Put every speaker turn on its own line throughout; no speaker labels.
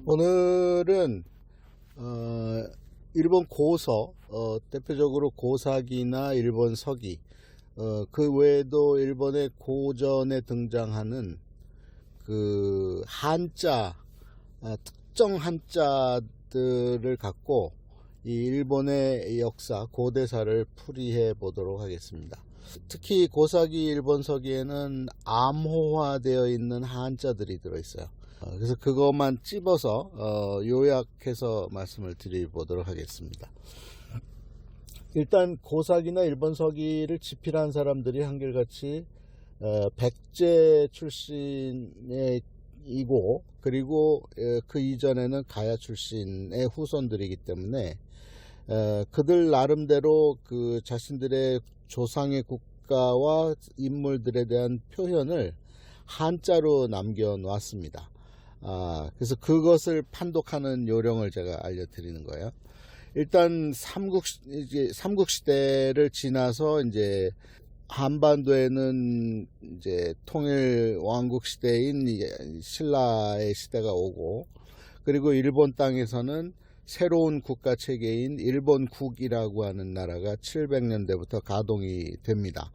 오늘은 일본 고서, 대표적으로 고사기나 일본 서기, 그 외에도 일본의 고전에 등장하는 그 한자, 특정 한자들을 갖고 이 일본의 역사, 고대사를 풀이해 보도록 하겠습니다. 특히 고사기 일본 서기에는 암호화되어 있는 한자들이 들어있어요. 그래서 그것만 찝어서 요약해서 말씀을 드려보도록 하겠습니다. 일단 고사기나 일본 서기를 집필한 사람들이 한결같이 백제 출신이고, 그리고 그 이전에는 가야 출신의 후손들이기 때문에 그들 나름대로 그 자신들의 조상의 국가와 인물들에 대한 표현을 한자로 남겨놓았습니다. 그래서 그것을 판독하는 요령을 제가 알려드리는 거예요. 일단 삼국시대를 지나서 이제 한반도에는 이제 통일 왕국 시대인 신라의 시대가 오고, 그리고 일본 땅에서는 새로운 국가 체계인 일본국이라고 하는 나라가 700년대부터 가동이 됩니다.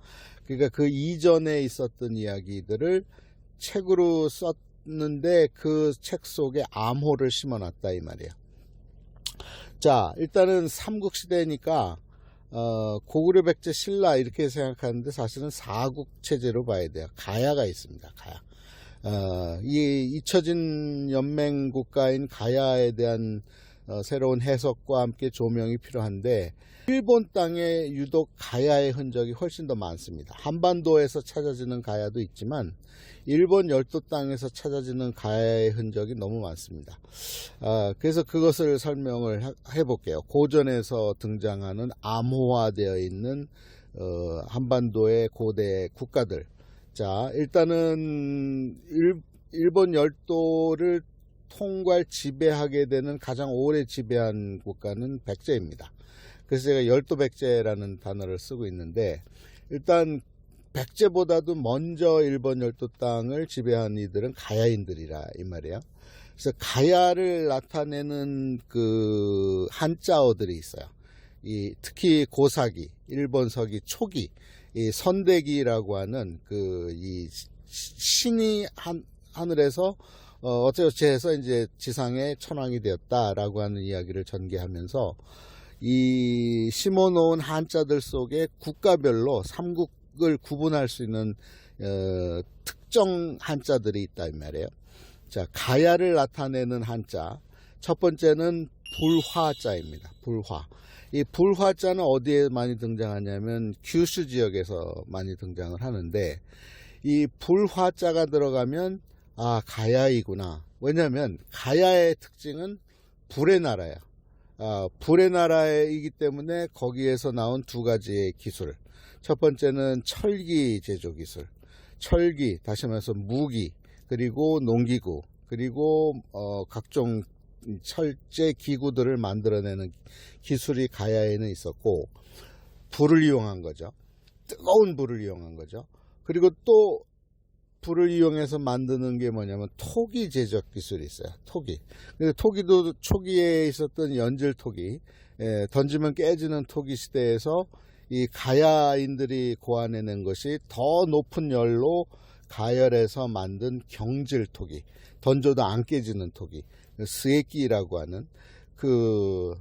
그러니까 그 이전에 있었던 이야기들을 책으로 썼는데 그 책 속에 암호를 심어놨다 이 말이에요. 자, 일단은 삼국시대니까 고구려 백제 신라 이렇게 생각하는데 사실은 사국체제로 봐야 돼요. 가야가 있습니다. 가야. 이 잊혀진 연맹국가인 가야에 대한 새로운 해석과 함께 조명이 필요한데, 일본 땅에 유독 가야의 흔적이 훨씬 더 많습니다. 한반도에서 찾아지는 가야도 있지만 일본 열도 땅에서 찾아지는 가야의 흔적이 너무 많습니다. 그래서 그것을 설명을 해볼게요. 고전에서 등장하는 암호화되어 있는 한반도의 고대 국가들. 자, 일단은 일본 열도를 통괄 지배하게 되는 가장 오래 지배한 국가는 백제입니다. 그래서 제가 열도백제라는 단어를 쓰고 있는데, 일단 백제보다도 먼저 일본 열도 땅을 지배한 이들은 가야인들이라 이 말이에요. 그래서 가야를 나타내는 그 한자어들이 있어요. 특히 고사기, 일본 서기 초기, 이 선대기라고 하는 이 신이 하늘에서 어쩌어째 해서 이제 지상에 천왕이 되었다라고 하는 이야기를 전개하면서 이 심어놓은 한자들 속에 국가별로 삼국을 구분할 수 있는 특정 한자들이 있다 이 말이에요. 자, 가야를 나타내는 한자, 첫 번째는 불화자입니다. 불화. 이 불화자는 어디에 많이 등장하냐면 규슈 지역에서 많이 등장을 하는데, 이 불화자가 들어가면 가야이구나. 왜냐하면 가야의 특징은 불의 나라야. 불의 나라이기 때문에 거기에서 나온 두 가지의 기술. 첫 번째는 철기 제조 기술. 철기, 다시 말해서 무기, 그리고 농기구, 그리고 각종 철제 기구들을 만들어내는 기술이 가야에는 있었고, 불을 이용한 거죠. 뜨거운 불을 이용한 거죠. 그리고 또 불을 이용해서 만드는 게 뭐냐면 토기 제작 기술이 있어요. 토기. 근데 토기도 초기에 있었던 연질 토기, 던지면 깨지는 토기 시대에서 이 가야인들이 고안해낸 것이 더 높은 열로 가열해서 만든 경질 토기, 던져도 안 깨지는 토기, 스에끼라고 하는 그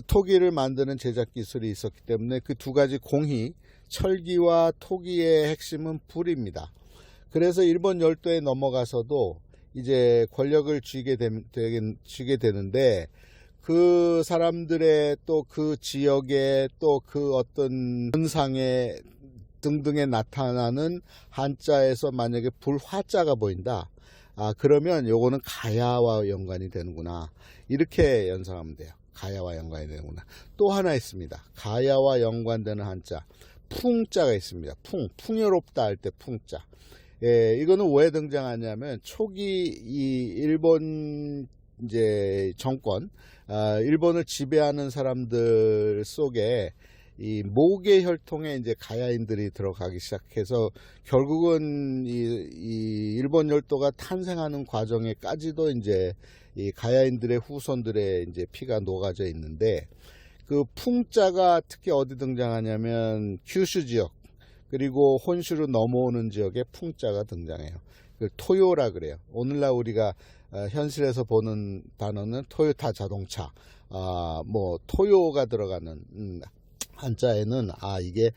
토기를 만드는 제작 기술이 있었기 때문에 그 두 가지 공히, 철기와 토기의 핵심은 불입니다. 그래서 일본 열도에 넘어가서도 이제 권력을 쥐게 되는데, 그 사람들의 또 그 지역에 또 그 어떤 현상에 등등에 나타나는 한자에서 만약에 불화자가 보인다, 그러면 요거는 가야와 연관이 되는구나, 이렇게 연상하면 돼요. 가야와 연관이 되는구나. 또 하나 있습니다. 가야와 연관되는 한자, 풍자가 있습니다. 풍요롭다 할 때 풍자. 이거는 왜 등장하냐면 초기 이 일본 이제 정권, 일본을 지배하는 사람들 속에 이 모계 혈통에 이제 가야인들이 들어가기 시작해서 결국은 이 일본 열도가 탄생하는 과정에까지도 이제 이 가야인들의 후손들의 이제 피가 녹아져 있는데, 그 풍자가 특히 어디 등장하냐면 큐슈 지역 그리고 혼슈로 넘어오는 지역에 풍자가 등장해요. 그 토요라 그래요. 오늘날 우리가 현실에서 보는 단어는 토요타 자동차, 뭐 토요가 들어가는 한자에는 이게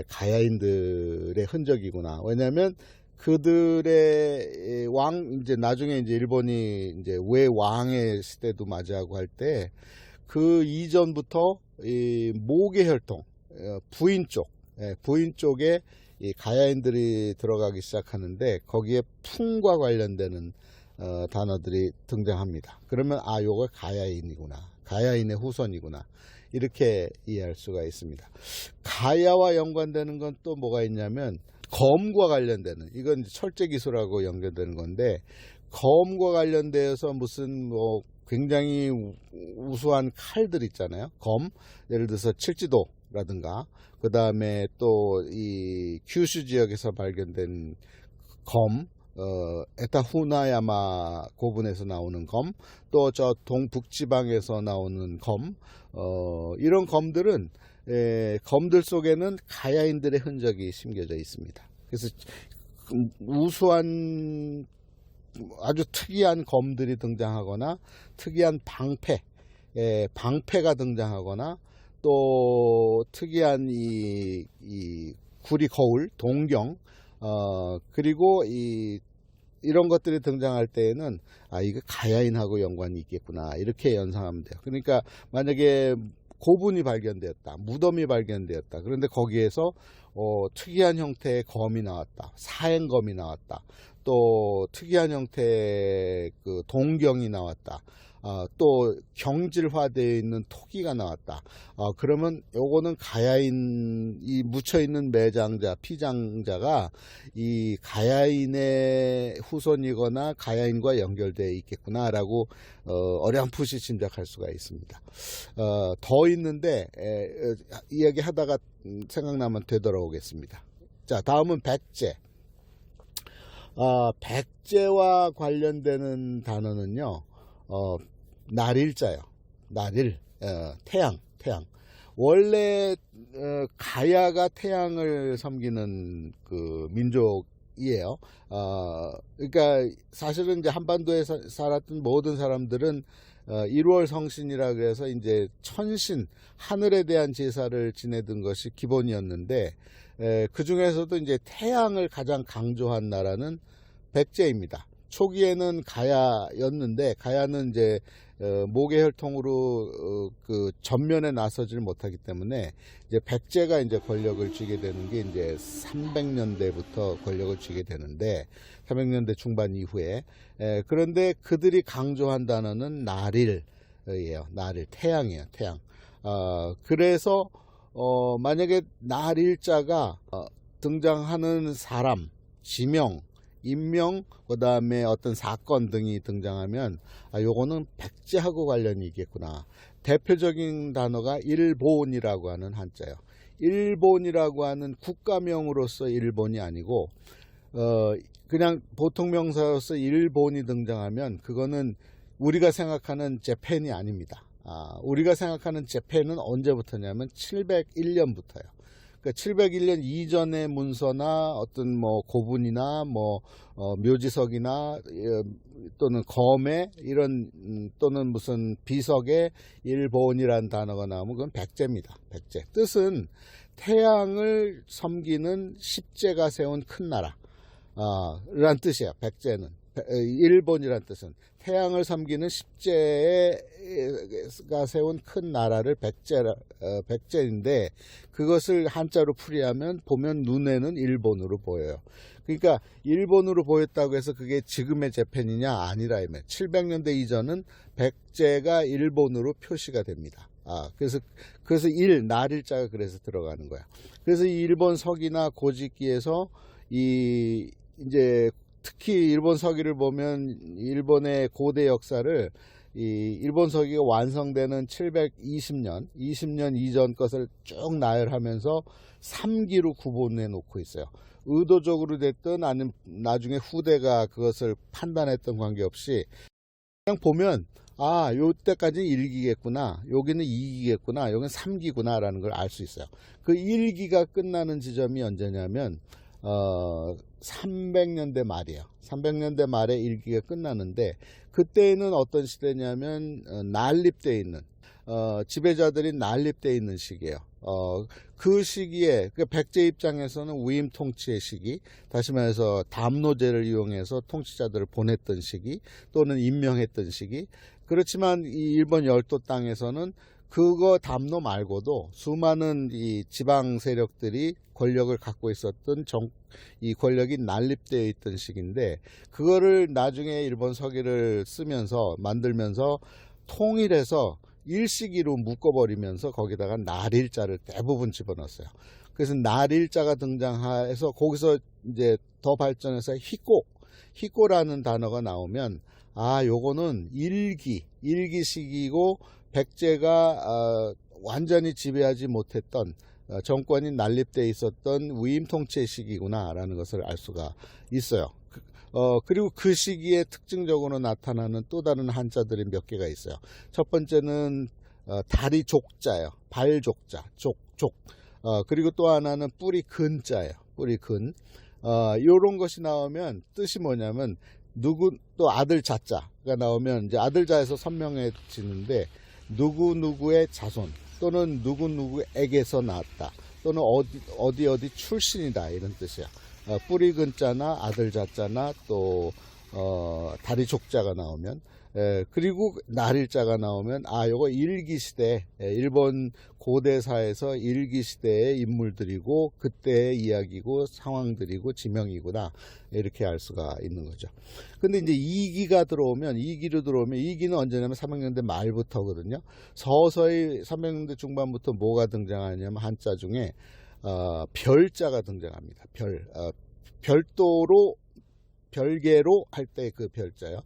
가야인들의 흔적이구나. 왜냐하면 그들의 이제 나중에 이제 일본이 이제 외왕의 시대도 맞이하고 할 때 그 이전부터 이 모계 혈통, 부인 쪽에 이 가야인들이 들어가기 시작하는데, 거기에 풍과 관련되는 단어들이 등장합니다. 그러면 요거 가야인이구나, 가야인의 후손이구나, 이렇게 이해할 수가 있습니다. 가야와 연관되는 건 또 뭐가 있냐면, 검과 관련되는, 이건 철제기술하고 연결되는 건데, 검과 관련되어서 무슨 뭐 굉장히 우수한 칼들 있잖아요. 검, 예를 들어서 칠지도라든가, 그 다음에 또 이 큐슈 지역에서 발견된 검, 에타후나야마 고분에서 나오는 검, 또 저 동북지방에서 나오는 검, 이런 검들은 검들 속에는 가야인들의 흔적이 심겨져 있습니다. 그래서 우수한 아주 특이한 검들이 등장하거나, 특이한 방패가 등장하거나, 또 특이한 이 구리 거울, 동경, 그리고 이런 것들이 등장할 때에는 이거 가야인하고 연관이 있겠구나, 이렇게 연상하면 돼요. 그러니까 만약에 고분이 발견되었다, 무덤이 발견되었다, 그런데 거기에서 특이한 형태의 검이 나왔다, 사행검이 나왔다, 또 특이한 형태의 그 동경이 나왔다, 또 경질화되어 있는 토기가 나왔다, 그러면 요거는 가야인이 묻혀있는 매장자, 피장자가 이 가야인의 후손이거나 가야인과 연결되어 있겠구나 라고 어렴풋이 짐작할 수가 있습니다. 더 있는데 이야기하다가 생각나면 되돌아오겠습니다. 자, 다음은 백제. 백제와 관련되는 단어는요, 날일자요. 날일, 태양. 원래 가야가 태양을 섬기는 그 민족이에요. 그러니까 사실은 이제 한반도에 살았던 모든 사람들은 1월 성신이라 그래서 이제 천신, 하늘에 대한 제사를 지내던 것이 기본이었는데, 그 중에서도 이제 태양을 가장 강조한 나라는 백제입니다. 초기에는 가야였는데, 가야는 이제 모계 혈통으로 그 전면에 나서질 못하기 때문에 이제 백제가 이제 권력을 쥐게 되는 게 이제 300년대부터 권력을 쥐게 되는데, 300년대 중반 이후에, 그런데 그들이 강조한 단어는 날일이에요. 날일, 태양이에요. 태양. 그래서 만약에 날일자가 등장하는 사람, 지명, 인명, 그 다음에 어떤 사건 등이 등장하면 요거는 백제하고 관련이 있겠구나. 대표적인 단어가 일본이라고 하는 한자예요. 일본이라고 하는 국가명으로서 일본이 아니고 그냥 보통 명사로서 일본이 등장하면 그거는 우리가 생각하는 재팬이 아닙니다. 우리가 생각하는 재팬은 언제부터냐면 701년부터요. 그러니까 701년 이전의 문서나 어떤 뭐 고분이나 뭐 묘지석이나 또는 검에 이런 또는 무슨 비석에 일본이란 단어가 나오면 그건 백제입니다. 백제. 뜻은 태양을 섬기는 십제가 세운 큰 나라 란 뜻이에요. 백제는. 일본이란 뜻은 태양을 섬기는 십제가 세운 큰 나라를 백제인데, 그것을 한자로 풀이하면 보면 눈에는 일본으로 보여요. 그러니까 일본으로 보였다고 해서 그게 지금의 재팬이냐? 아니라, 700년대 이전은 백제가 일본으로 표시가 됩니다. 그래서 날일자가 그래서 들어가는 거야. 그래서 이 일본 서기나 고직기에서 이제 특히 일본 서기를 보면 일본의 고대 역사를 이 일본 서기가 완성되는 720년, 20년 이전 것을 쭉 나열하면서 3기로 구분해 놓고 있어요. 의도적으로 됐든 아니면 나중에 후대가 그것을 판단했던 관계없이 그냥 보면 아, 요때까지 1기겠구나, 여기는 2기겠구나, 여기는 3기구나 라는 걸 알 수 있어요. 그 1기가 끝나는 지점이 언제냐면 300년대 말이에요. 300년대 말에 1기가 끝나는데, 그때는 어떤 시대냐면 난립되어 있는 지배자들이 난립되어 있는 시기예요. 그 시기에 그 백제 입장에서는 위임 통치의 시기, 다시 말해서 담노제를 이용해서 통치자들을 보냈던 시기 또는 임명했던 시기. 그렇지만 이 일본 열도 땅에서는 그거 담노 말고도 수많은 이 지방 세력들이 권력을 갖고 있었던 이 권력이 난립되어 있던 시기인데, 그거를 나중에 일본 서기를 쓰면서 만들면서 통일해서 일시기로 묶어버리면서 거기다가 날일자를 대부분 집어넣었어요. 그래서 날일자가 등장해서 거기서 이제 더 발전해서 히꼬라는 단어가 나오면 아, 요거는 일기 시기고 백제가 완전히 지배하지 못했던 정권이 난립되어 있었던 위임 통치의 시기구나 라는 것을 알 수가 있어요. 그리고 그 시기에 특징적으로 나타나는 또 다른 한자들이 몇 개가 있어요. 첫 번째는 다리 족자예요. 발족자, 족. 그리고 또 하나는 뿌리 근자예요. 뿌리 근. 요런 것이 나오면 뜻이 뭐냐면 또 아들 자자가 나오면 이제 아들 자에서 선명해지는데 누구누구의 자손 또는 누구누구에게서 나왔다 또는 어디 출신이다 이런 뜻이야. 뿌리 근자나 아들 자자나 또 다리 족자가 나오면, 그리고 날일자가 나오면 아, 요거 일기시대, 일본 고대사에서 일기시대의 인물들이고 그때의 이야기고 상황들이고 지명이구나, 이렇게 알 수가 있는 거죠. 근데 이제 2기로 들어오면 2기는 언제냐면 300년대 말부터거든요. 서서히 300년대 중반부터 뭐가 등장하냐면 한자 중에 별자가 등장합니다. 별개로 할 때 그 별자요.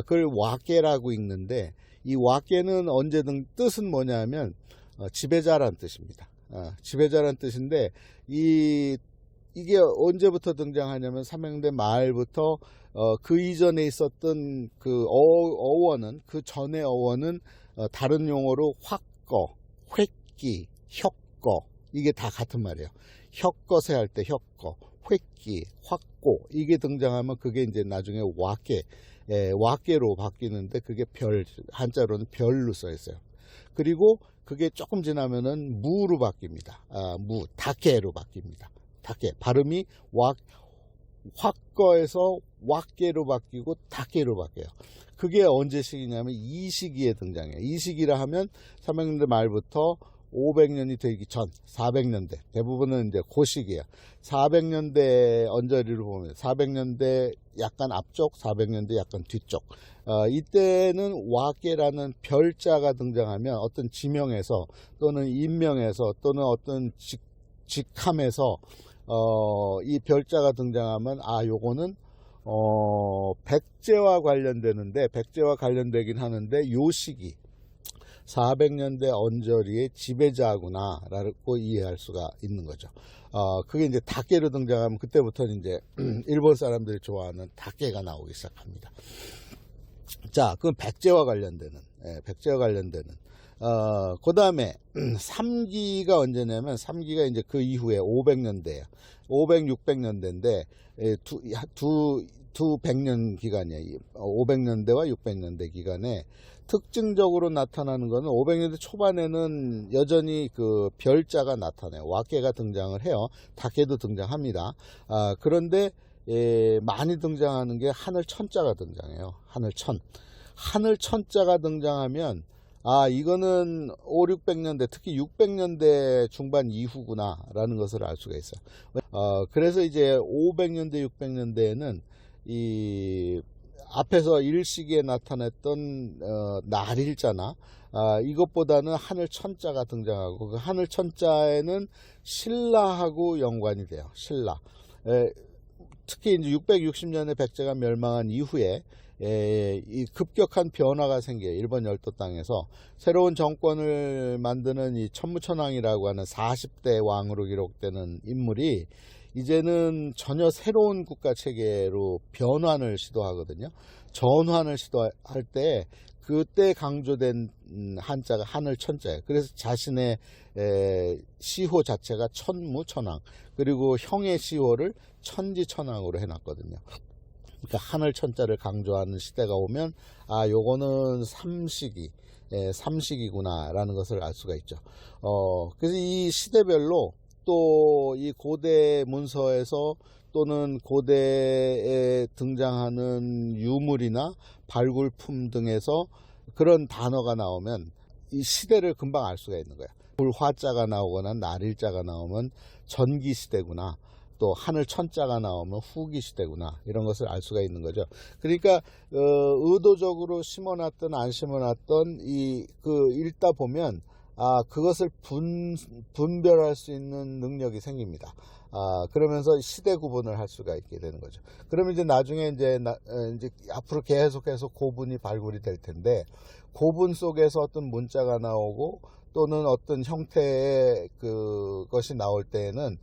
그걸 와께라고 읽는데, 이 와께는 언제든 뜻은 뭐냐면 지배자란 뜻입니다. 지배자란 뜻인데 이게 언제부터 등장하냐면 300년대 말부터 그 이전에 있었던 그 어원은, 그 전의 어원은 다른 용어로 확거, 획기, 혁거, 이게 다 같은 말이에요. 혁거세 할 때 혁거, 획기, 확고, 이게 등장하면 그게 이제 나중에 와께로 바뀌는데, 그게 한자로는 별로 써 있어요. 그리고 그게 조금 지나면은 무로 바뀝니다. 다케로 바뀝니다. 다케, 발음이 확거에서 와께로 바뀌고 다케로 바뀌어요. 그게 언제 시기냐면 이 시기에 등장해요. 이 시기라 하면 300년대 말부터 500년이 되기 전 400년대, 대부분은 이제 그 시기야. 400년대 언저리를 보면 400년대 약간 앞쪽, 400년대 약간 뒤쪽, 이때는 와께라는 별자가 등장하면 어떤 지명에서 또는 인명에서 또는 어떤 직함에서 이 별자가 등장하면 아, 요거는 백제와 관련되는데, 백제와 관련되긴 하는데 요 시기 400년대 언저리의 지배자구나 라고 이해할 수가 있는 거죠. 그게 이제 다케로 등장하면 그때부터는 이제 일본 사람들이 좋아하는 다케가 나오기 시작합니다. 자, 그건 백제와 관련되는, 그 다음에 3기가 언제냐면 3기가 이제 그 이후에 500년대예요. 500, 600년대인데 두 100년 기간이에요. 500년대와 600년대 기간에 특징적으로 나타나는 것은 500년대 초반에는 여전히 그 별자가 나타나요. 와께가 등장을 해요. 다케도 등장합니다. 그런데 많이 등장하는 게 하늘천자가 등장해요. 하늘천자가 등장하면 아, 이거는 5, 600년대, 특히 600년대 중반 이후구나 라는 것을 알 수가 있어요. 그래서 이제 500년대, 600년대에는 이 앞에서 일시기에 나타났던 날일자나 이것보다는 하늘천자가 등장하고, 그 하늘천자에는 신라하고 연관이 돼요. 신라. 특히 이제 660년에 백제가 멸망한 이후에 이 급격한 변화가 생겨요. 일본 열도 땅에서 새로운 정권을 만드는 이 천무천왕이라고 하는 40대 왕으로 기록되는 인물이 이제는 전혀 새로운 국가 체계로 변환을 시도하거든요. 전환을 시도할 때 그때 강조된 한자가 하늘 천자예요. 그래서 자신의 시호 자체가 천무천왕, 그리고 형의 시호를 천지천왕으로 해놨거든요. 그러니까 하늘 천자를 강조하는 시대가 오면 요거는 삼식이구나 라는 것을 알 수가 있죠. 그래서 이 시대별로 또 이 고대 문서에서 또는 고대에 등장하는 유물이나 발굴품 등에서 그런 단어가 나오면 이 시대를 금방 알 수가 있는 거야. 불화자가 나오거나 날일자가 나오면 전기시대구나, 또 하늘 천자가 나오면 후기시대구나, 이런 것을 알 수가 있는 거죠. 그러니까 의도적으로 심어놨던 안 심어놨던 읽다 보면 그것을 분별할 수 있는 능력이 생깁니다. 그러면서 시대 구분을 할 수가 있게 되는 거죠. 그러면 이제 나중에 이제 앞으로 계속해서 고분이 발굴이 될 텐데, 고분 속에서 어떤 문자가 나오고 또는 어떤 형태의 그것이 나올 때에는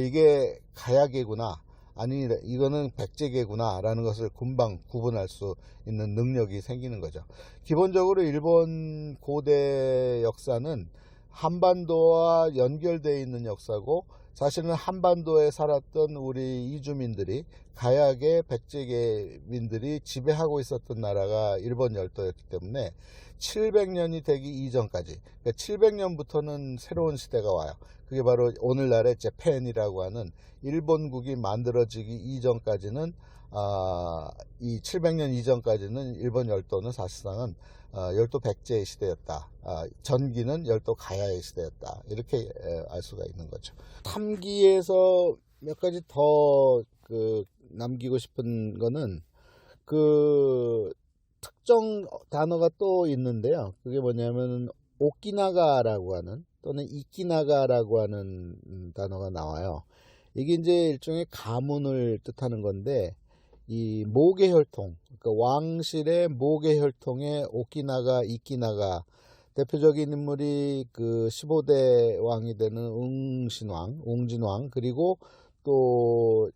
이게 가야계구나, 아니 이거는 백제계구나 라는 것을 금방 구분할 수 있는 능력이 생기는 거죠. 기본적으로 일본 고대 역사는 한반도와 연결되어 있는 역사고, 사실은 한반도에 살았던 우리 이주민들이 가야계 백제계민들이 지배하고 있었던 나라가 일본 열도였기 때문에 700년이 되기 이전까지, 그러니까 700년부터는 새로운 시대가 와요. 그게 바로 오늘날의 재팬이라고 하는 일본국이 만들어지기 이전까지는, 이 700년 이전까지는 일본 열도는 사실상은 열도 백제의 시대였다. 전기는 열도 가야의 시대였다. 이렇게 알 수가 있는 거죠. 탐기에서 몇 가지 더 남기고 싶은 거는 특정 단어가 또 있는데요. 그게 뭐냐면 오키나가라고 하는 또는 이키나가라고 하는 단어가 나와요. 이게 이제 일종의 가문을 뜻하는 건데, 이 모계혈통, 그러니까 왕실의 모계혈통의 오키나가, 이키나가, 대표적인 인물이 15대 왕이 되는 웅진왕, 그리고 또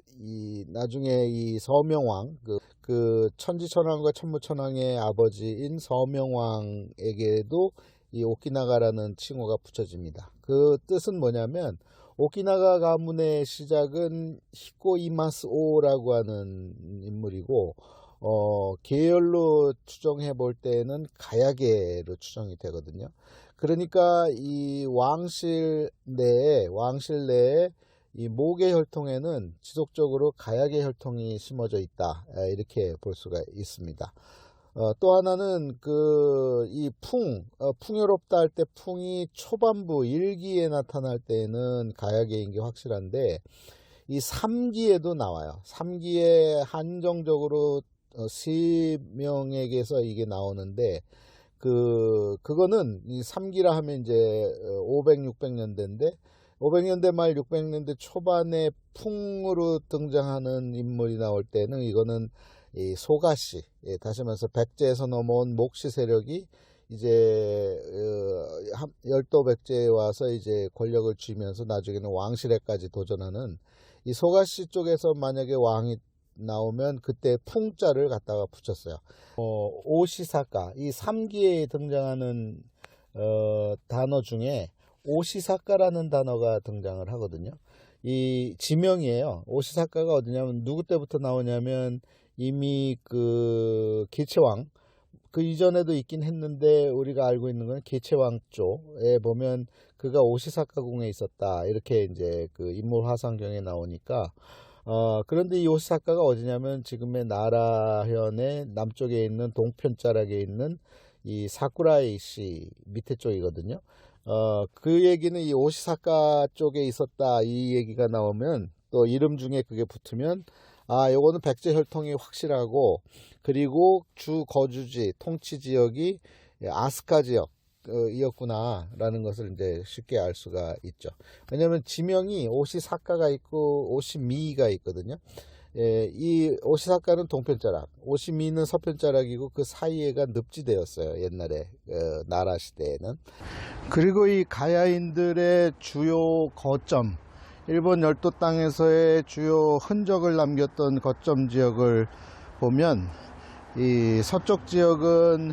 나중에 이 서명왕, 천지천왕과 천무천왕의 아버지인 서명왕에게도 이 오키나가라는 칭호가 붙여집니다. 그 뜻은 뭐냐면, 오키나가 가문의 시작은 히코이마스오라고 하는 인물이고, 계열로 추정해 볼 때는 가야계로 추정이 되거든요. 그러니까 이 왕실 내에 이 모계 혈통에는 지속적으로 가야계 혈통이 심어져 있다, 이렇게 볼 수가 있습니다. 또 하나는 이 풍요롭다 할 때 풍이 초반부 1기에 나타날 때는 가야계인 게 확실한데, 이 3기에도 나와요. 3기에 한정적으로 3명에게서 이게 나오는데, 그거는 이 3기라 하면 이제 500, 600년대인데, 500년대 말 600년대 초반에 풍으로 등장하는 인물이 나올 때는 이거는 이 소가씨, 다시 말해서 백제에서 넘어온 목시 세력이 이제 열도 백제에 와서 이제 권력을 쥐면서 나중에는 왕실에까지 도전하는 이 소가씨 쪽에서 만약에 왕이 나오면 그때 풍자를 갖다가 붙였어요. 오시사카, 이 3기에 등장하는 단어 중에 오시사카라는 단어가 등장을 하거든요. 이 지명이에요. 오시사카가 어디냐면 누구 때부터 나오냐면, 이미 계체왕, 그 이전에도 있긴 했는데 우리가 알고 있는 건 계체왕 쪽에 보면 그가 오시사카 궁에 있었다, 이렇게 이제 인물 화상경에 나오니까, 그런데 이 오시사카가 어디냐면 지금의 나라현의 남쪽에 있는 동편자락에 있는 이 사쿠라이시 밑에 쪽이거든요. 그 얘기는 이 오시사카 쪽에 있었다, 이 얘기가 나오면, 또 이름 중에 그게 붙으면 요거는 백제 혈통이 확실하고, 그리고 주 거주지 통치 지역이 아스카 지역 이었구나 라는 것을 이제 쉽게 알 수가 있죠. 왜냐하면 지명이 오시사카가 있고 오시미가 있거든요. 이 오시사카는 동편자락, 오시미는 서편자락이고 그 사이에가 늪지대였어요. 옛날에 나라 시대에는. 그리고 이 가야인들의 주요 거점, 일본 열도 땅에서의 주요 흔적을 남겼던 거점 지역을 보면 이 서쪽 지역은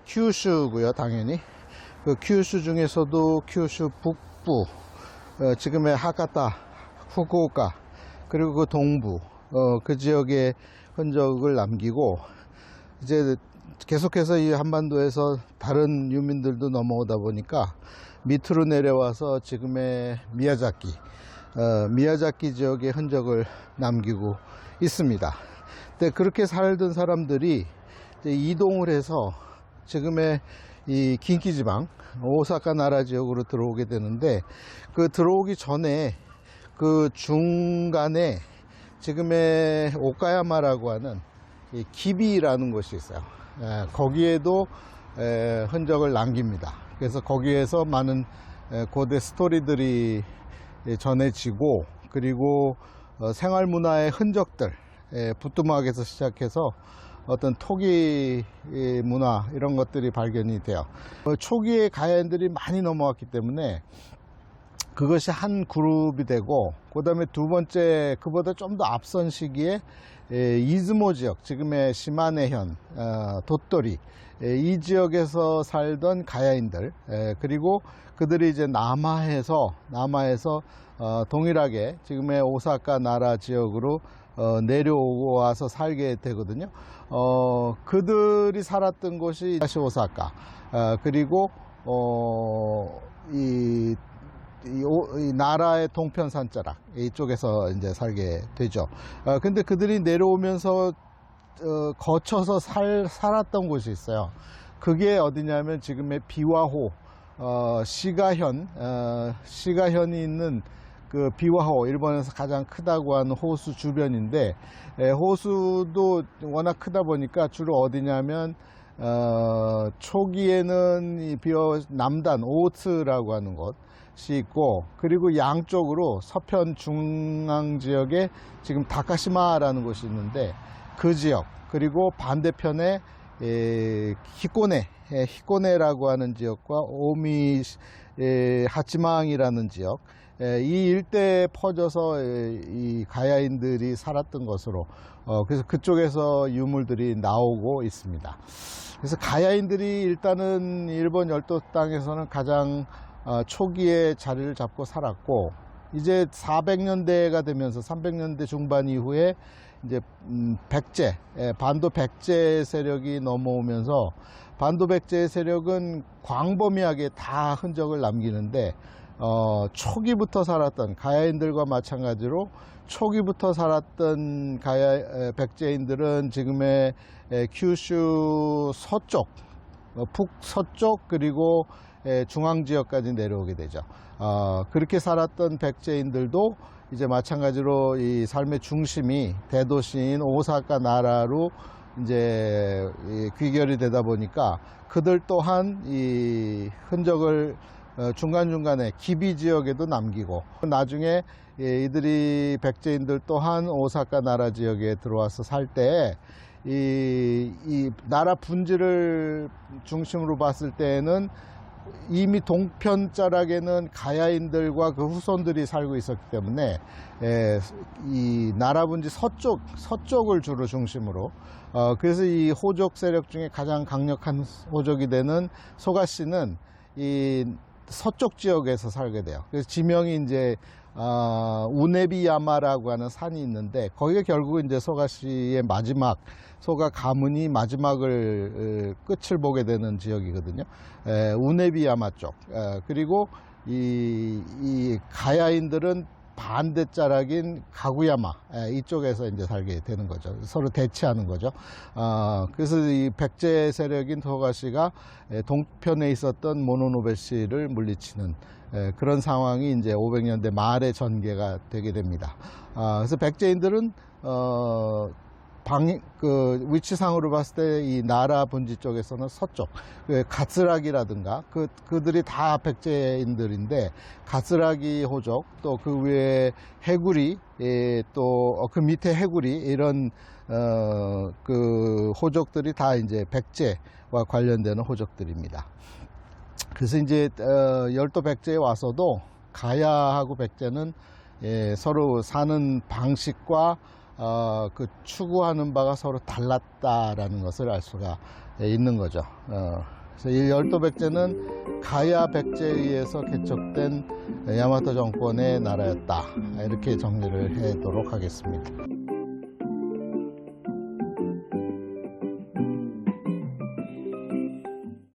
큐슈고요. 당연히 그 큐슈 중에서도 큐슈 북부, 지금의 하카타, 후쿠오카, 그리고 그 동부 그 지역의 흔적을 남기고, 이제 계속해서 이 한반도에서 다른 유민들도 넘어오다 보니까 밑으로 내려와서 지금의 미야자키 지역의 흔적을 남기고 있습니다. 근데 그렇게 살던 사람들이 이제 이동을 해서 지금의 이 긴키지방 오사카 나라 지역으로 들어오게 되는데, 그 들어오기 전에 그 중간에 지금의 오카야마라고 하는 이 기비라는 곳이 있어요. 거기에도 흔적을 남깁니다. 그래서 거기에서 많은 고대 스토리들이 전해지고, 그리고 생활 문화의 흔적들, 부뚜막에서 시작해서 어떤 토기 문화 이런 것들이 발견이 돼요. 초기에 가야인들이 많이 넘어왔기 때문에 그것이 한 그룹이 되고, 그 다음에 두 번째, 그보다 좀 더 앞선 시기에 이즈모 지역, 지금의 시마네현, 도토리, 이 지역에서 살던 가야인들, 그리고 그들이 이제 남하에서 동일하게 지금의 오사카 나라 지역으로 내려오고 와서 살게 되거든요. 그들이 살았던 곳이 다시 오사카, 그리고 이 나라의 동편 산자락 이쪽에서 이제 살게 되죠. 근데 그들이 내려오면서 거쳐서 살았던 곳이 있어요. 그게 어디냐면 지금의 비와호, 시가현이 있는 그 비와호, 일본에서 가장 크다고 하는 호수 주변인데, 호수도 워낙 크다 보니까 주로 어디냐면 초기에는 이 남단 오츠라고 하는 곳이 있고, 그리고 양쪽으로 서편 중앙 지역에 지금 다카시마라는 곳이 있는데 그 지역, 그리고 반대편에 히코네라고 하는 지역과 오미 하치망이라는 지역, 이 일대에 퍼져서 이 가야인들이 살았던 것으로, 그래서 그쪽에서 유물들이 나오고 있습니다. 그래서 가야인들이 일단은 일본 열도 땅에서는 가장 초기에 자리를 잡고 살았고, 이제 400년대가 되면서 300년대 중반 이후에 이제 반도 백제 세력이 넘어오면서, 반도 백제 세력은 광범위하게 다 흔적을 남기는데, 초기부터 살았던 가야인들과 마찬가지로 초기부터 살았던 백제인들은 지금의 큐슈 서쪽, 북서쪽, 그리고 중앙 지역까지 내려오게 되죠. 그렇게 살았던 백제인들도 이제 마찬가지로 이 삶의 중심이 대도시인 오사카 나라로 이제 귀결이 되다 보니까 그들 또한 이 흔적을 중간중간에 기비 지역에도 남기고, 나중에 이들이 백제인들 또한 오사카 나라 지역에 들어와서 살 때 이 나라 분지를 중심으로 봤을 때에는 이미 동편 자락에는 가야인들과 그 후손들이 살고 있었기 때문에 이 나라 분지 서쪽을 주로 중심으로, 그래서 이 호족 세력 중에 가장 강력한 호족이 되는 소가씨는 이 서쪽 지역에서 살게 돼요. 그래서 지명이 이제 우네비야마라고 하는 산이 있는데, 거기가 결국은 이제 소가씨의 소가 가문이 마지막을 끝을 보게 되는 지역이거든요. 우네비야마 쪽. 그리고 이 가야인들은 반대 자락인 가구야마 이쪽에서 이제 살게 되는 거죠. 서로 대치하는 거죠. 그래서 이 백제 세력인 소가씨가 동편에 있었던 모노노베씨를 물리치는 그런 상황이 이제 500년대 말에 전개가 되게 됩니다. 그래서 백제인들은 위치상으로 봤을 때 이 나라 분지 쪽에서는 서쪽, 가스라기라든가 그들이 다 백제인들인데 가스라기 호족 또 그 위에 해구리 또 그 밑에 해구리 이런 그 호족들이 다 이제 백제와 관련되는 호족들입니다. 그래서 이제 열도 백제에 와서도 가야하고 백제는 서로 사는 방식과 그 추구하는 바가 서로 달랐다라는 것을 알 수가 있는 거죠. 그래서 이 열도 백제는 가야 백제에 의해서 개척된 야마토 정권의 나라였다. 이렇게 정리를 하도록 하겠습니다.